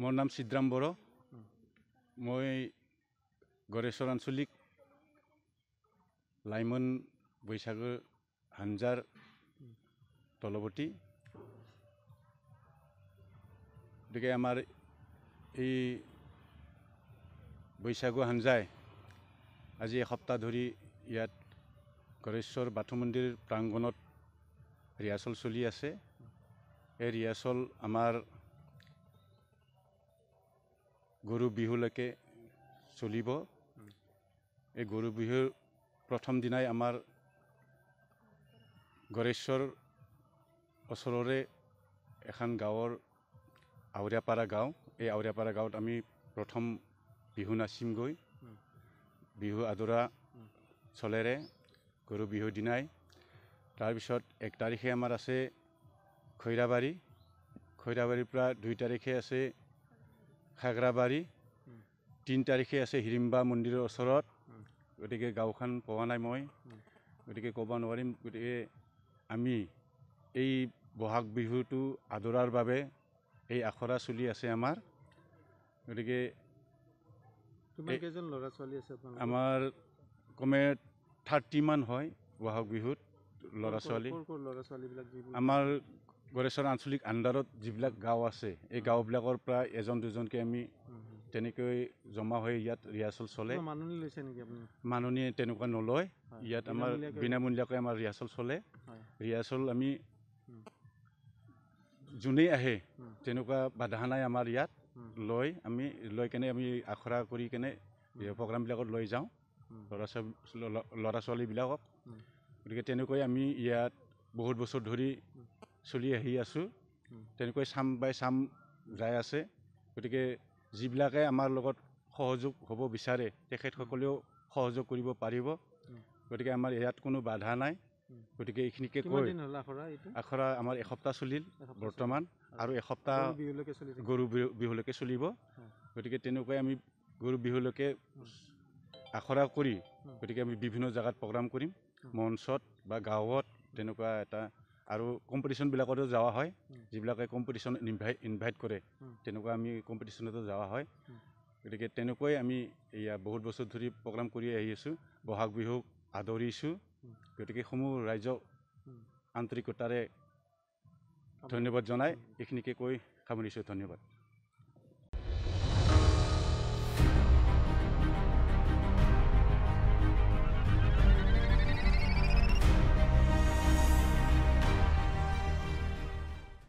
मोर नाम सिद्राम बर मैं गरेश्वर आंचलिक लाइमोन बैसागो हानजार तलबती गए आमार बैसागो हानजाय आज एक सप्ताह धरी इयात गरेश्वर बाथौ मंदिर प्रांगणत रिहार्सल चलि आछे रिहार्सल आमार गरु बिहुलके चलिब गरु बिहुर प्रथम दिनाय आमार गरेश्वर ओसररे एखान गाँवर आवरियापारा गाँव आवरियापारा गाँवत आमी प्रथम बिहु नाचिम गई बिहु आदरा चलेरे गरु बिहु दिनाय तार पिছত 1 तारिखे आमार आछे खैराबारी खैराबारीर পৰা 2 तारिखे आछे खाग्राबारी 3 तारिखे आछे हिरिम्बा मन्दिर ओसरत गतिके गाँवखान पोৱা নাই মই गतिके ক'ব নোৱাৰিম गतिके आमी এই বহাগ বিহুটো আদৰাৰ বাবে এই আখৰা চলি আছে আমাৰ গতিকে কিমান কেজন লৰা চলি আছে আপোনালোকৰ আমাৰ কমে 30 মান হয় বহাগ বিহুত লৰা চলি বিলাক আমাৰ गरेश्वर आंचलिक आन्डारत जिबिलाक गाँव আছে এই গাঁওবিলাকৰ পৰা এজন দুজনকে আমি তেনেকৈ জমা হৈ ইয়াত ৰিহাৰ্সল চলে মাননি লৈছে নেকি আপুনি মাননি তেনেকুৱা নলয় ইয়াত আমাৰ বিনামূলীয়াকৈ আমাৰ ৰিহাৰ্সল চলে ৰিহাৰ্সল আমি জুনে আহে তেনেকুৱা বাধা নাই আমাৰ ইয়াত লৈ কেনে আমি আখৰা কৰি কেনে প্ৰগ্ৰাম বিলাকত লৈ যাওঁ লৰা ছোৱালী বিলাকক গতিকে তেনেকৈ আমি ইয়াত বহুত বছৰ ধৰি চলি আহি আছো তেনেকৈ সাম বাই সাম যায় আছে গতিকে যিবিলাকে আমাৰ লগত সহযোগ হ'ব বিচাৰে তেখেতসকলেও সহযোগ কৰিব পাৰিব গতিকে আমাৰ ইয়াত কোনো বাধা নাই গতিকে এইখিনিকে কৈ আখৰা আমাৰ এসপ্তাহ চলিল বৰ্তমান আৰু এসপ্তাহ গৰু বিহুলৈকে চলিব গতিকে তেনেকৈ আমি গৰু বিহুলৈকে আখৰা কৰি গতিকে আমি বিভিন্ন জায়গাত প্ৰগ্ৰাম কৰিম মঞ্চত বা গাঁৱত তেনেকুৱা এটা আৰু কম্পিটিশন বিলাকতো যাওয়া হয় যিবিলাকে কম্পিটিশন ইনভাইট কৰে তেনেকুৱা আমি কম্পিটিশনতো যাওয়া হয় গতিকে তেনেকৈ আমি ইয়া বহুত বছৰ ধৰি প্ৰগ্ৰাম কৰি আহি আছো বহাগ বিহুক আদৰিছো গতিকে সমূহ ৰাইজক আন্তৰিকতাৰে ধন্যবাদ জনাই এইখিনিকে কৈ সামৰিছো ধন্যবাদ।